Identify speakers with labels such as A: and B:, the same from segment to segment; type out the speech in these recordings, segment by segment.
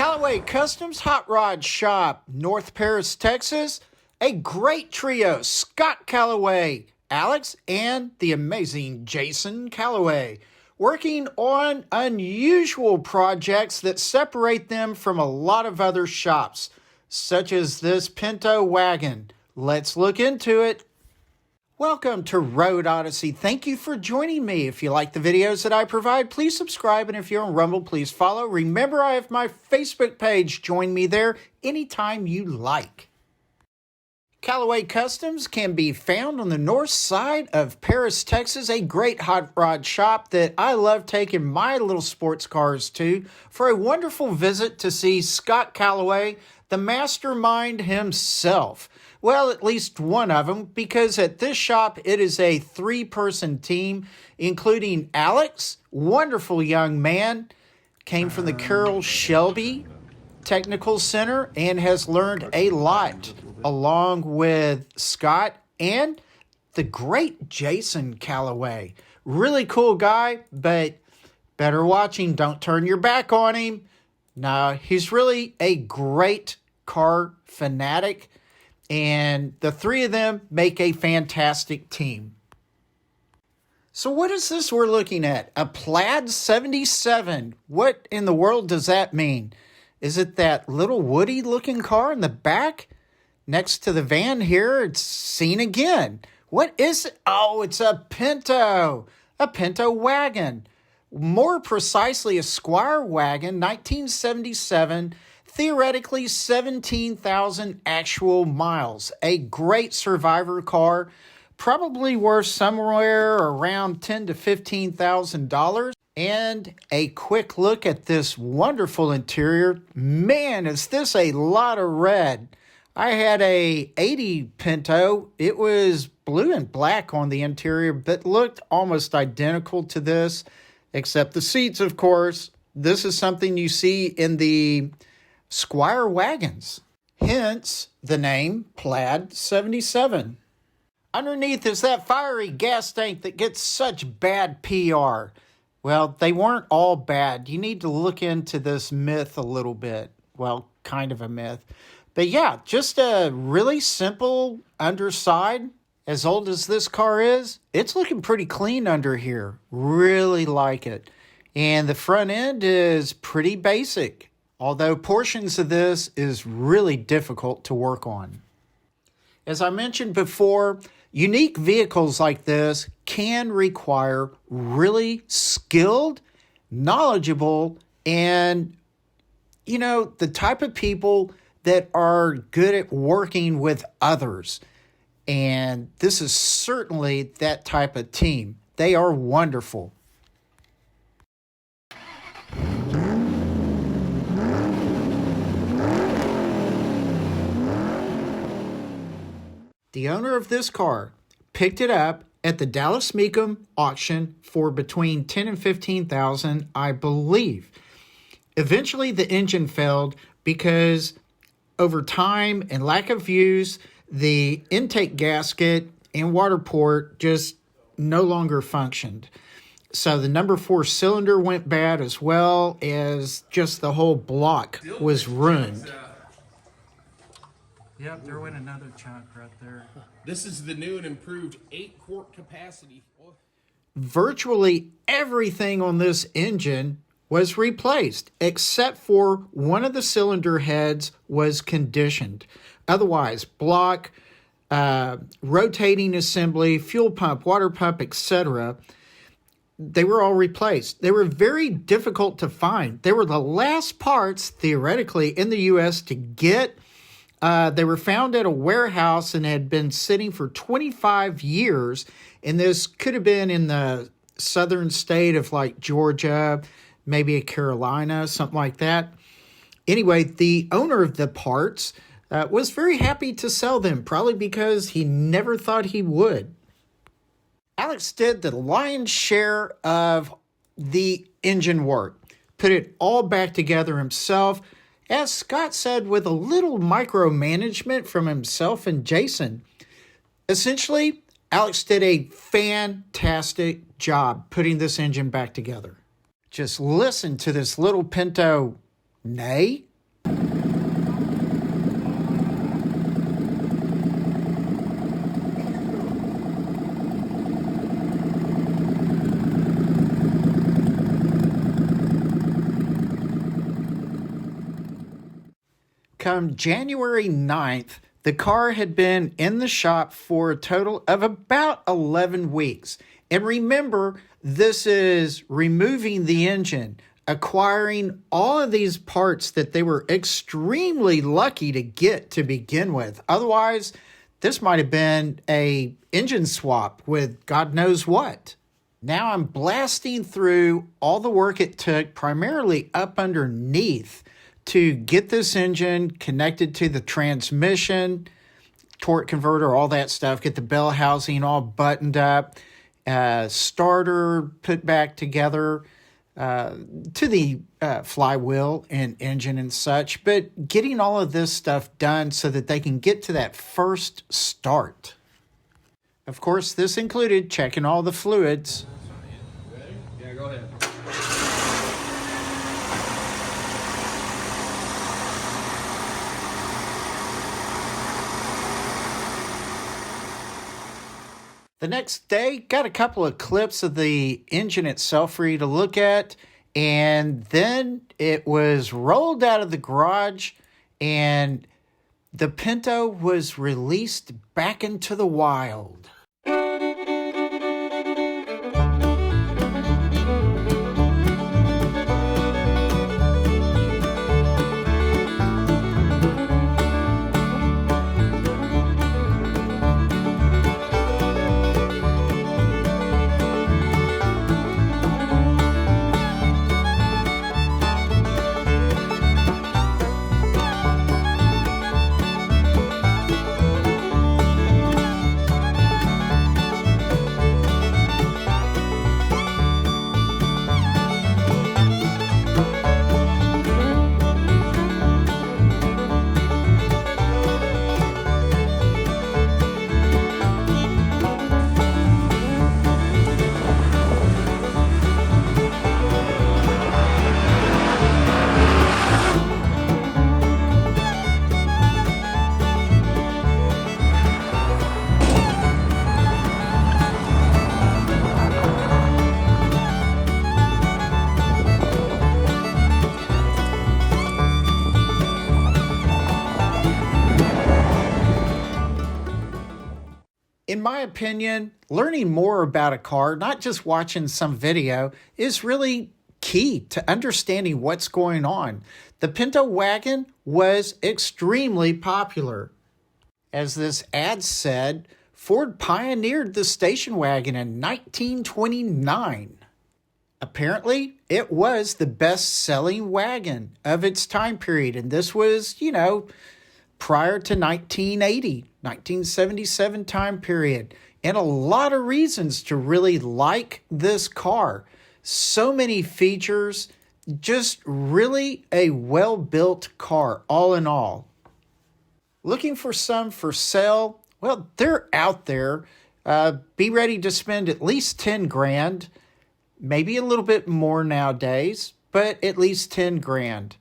A: Callaway Customs Hot Rod Shop, North Paris, Texas. A great trio, Scott Callaway, Alex, and the amazing Jason Callaway, working on unusual projects that separate them from a lot of other shops, such as this Pinto Wagon. Let's look into it. Welcome to Road Odyssey. Thank you for joining me. If you like the videos that I provide, please subscribe. And if you're on Rumble, please follow. Remember, I have my Facebook page. Join me there anytime you like. Callaway Customs can be found on the north side of Paris, Texas, a great hot rod shop that I love taking my little sports cars to for a wonderful visit to see Scott Callaway, the mastermind himself. Well, at least one of them, because at this shop, it is a three-person team, including Alex, wonderful young man, came from the Carroll Shelby Technical Center and has learned a lot, along with Scott and the great Jason Callaway. Really cool guy, but better watch him. Don't turn your back on him. No, he's really a great car fanatic. And the three of them make a fantastic team. So what is this we're looking at? A Plaid 77. What in the world does that mean? Is it that little Woody looking car in the back? Next to the van here, it's seen again. What is it? Oh, it's a Pinto Wagon. More precisely, a Squire Wagon, 1977. Theoretically, 17,000 actual miles. A great survivor car, probably worth somewhere around $10,000 to $15,000. And a quick look at this wonderful interior. Man, is this a lot of red. I had a 80 Pinto. It was blue and black on the interior, but looked almost identical to this, except the seats, of course. This is something you see in the Squire wagons, hence the name Plaid 77. Underneath is that fiery gas tank that gets such bad PR. Well, they weren't all bad. You need to look into this myth a little bit. Well, kind of a myth. But yeah, just a really simple underside. As old as this car is, it's looking pretty clean under here. Really like it. And the front end is pretty basic, although portions of this is really difficult to work on. As I mentioned before, unique vehicles like this can require really skilled, knowledgeable, and, the type of people that are good at working with others. And this is certainly that type of team. They are wonderful. The owner of this car picked it up at the Dallas Meekum auction for between $10,000 and $15,000, I believe. Eventually, the engine failed because over time and lack of use, the intake gasket and water port just no longer functioned. So the number 4 cylinder went bad, as well as just the whole block was ruined. Yep, there went another chunk right there.
B: This is the new and improved 8-quart capacity.
A: Virtually everything on this engine was replaced, except for one of the cylinder heads was conditioned. Otherwise, block, rotating assembly, fuel pump, water pump, etc., they were all replaced. They were very difficult to find. They were the last parts, theoretically, in the U.S. to get. They were found at a warehouse and had been sitting for 25 years. And this could have been in the southern state of like Georgia, maybe a Carolina, something like that. Anyway, the owner of the parts was very happy to sell them, probably because he never thought he would. Alex did the lion's share of the engine work, put it all back together himself, as Scott said, with a little micromanagement from himself and Jason. Essentially, Alex did a fantastic job putting this engine back together. Just listen to this little Pinto neigh. come January 9th, the car had been in the shop for a total of about 11 weeks. And remember, this is removing the engine, acquiring all of these parts that they were extremely lucky to get to begin with. Otherwise, this might have been a engine swap with God knows what. Now I'm blasting through all the work it took, primarily up underneath, to get this engine connected to the transmission, torque converter, all that stuff, get the bell housing all buttoned up, starter put back together to the flywheel and engine and such, but getting all of this stuff done so that they can get to that first start. Of course, this included checking all the fluids.
B: Ready? Yeah, go ahead.
A: The next day, got a couple of clips of the engine itself for you to look at, and then it was rolled out of the garage, and the Pinto was released back into the wild. In my opinion, learning more about a car, not just watching some video, is really key to understanding what's going on. The Pinto Wagon was extremely popular. As this ad said, Ford pioneered the station wagon in 1929. Apparently, it was the best-selling wagon of its time period, and this was, prior to 1980, 1977 time period, and a lot of reasons to really like this car. So many features, just really a well-built car, all in all. Looking for some for sale? Well, they're out there. Be ready to spend at least 10 grand, maybe a little bit more nowadays, but at least 10 grand.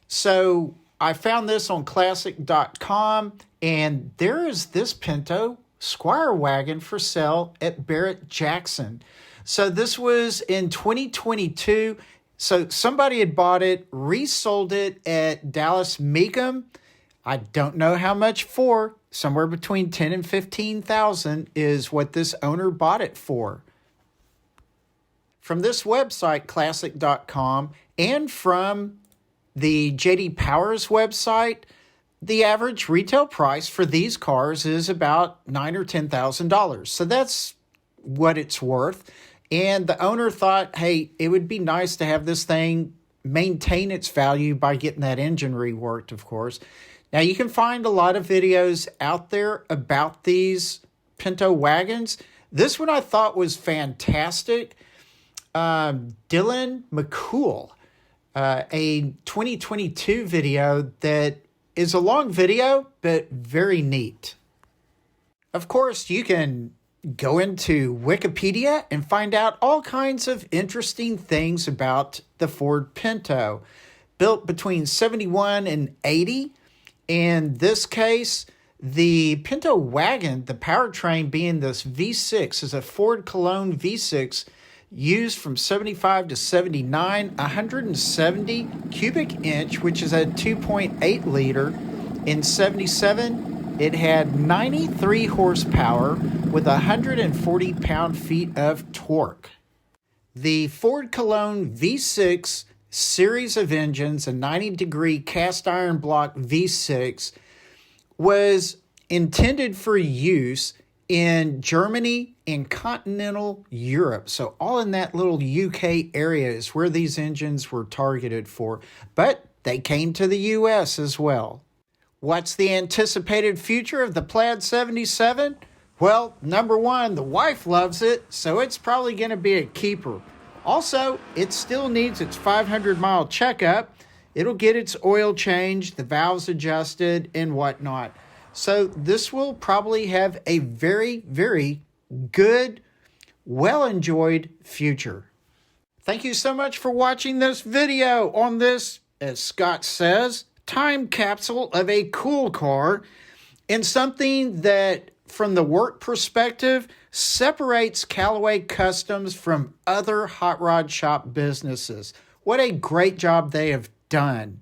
A: So I found this on classic.com, and there is this Pinto Squire wagon for sale at Barrett-Jackson. So this was in 2022. So somebody had bought it, resold it at Dallas Mecum. I don't know how much for. Somewhere between $10,000 and $15,000 is what this owner bought it for. From this website, classic.com, and from the J.D. Powers website, the average retail price for these cars is about $9,000 or $10,000. So that's what it's worth. And the owner thought, hey, it would be nice to have this thing maintain its value by getting that engine reworked, of course. Now, you can find a lot of videos out there about these Pinto wagons. This one I thought was fantastic. Dylan McCool, a 2022 video that is a long video, but very neat. Of course, you can go into Wikipedia and find out all kinds of interesting things about the Ford Pinto. Built between 71 and 80. In this case, the Pinto Wagon, the powertrain being this V6, is a Ford Cologne V6 used from 75 to 79, 170 cubic inch, which is a 2.8 liter. In 77, it had 93 horsepower with 140 pound-feet of torque. The Ford Cologne V6 series of engines, a 90-degree cast iron block V6, was intended for use in Germany and continental Europe. So all in that little UK area is where these engines were targeted for. But they came to the US as well. What's the anticipated future of the Plaid 77? Well, number one, the wife loves it, so it's probably going to be a keeper. Also, it still needs its 500-mile checkup. It'll get its oil changed, the valves adjusted, and whatnot. So this will probably have a very, very good, well-enjoyed future. Thank you so much for watching this video on this, as Scott says, time capsule of a cool car, and something that, from the work perspective, separates Callaway Customs from other hot rod shop businesses. What a great job they have done.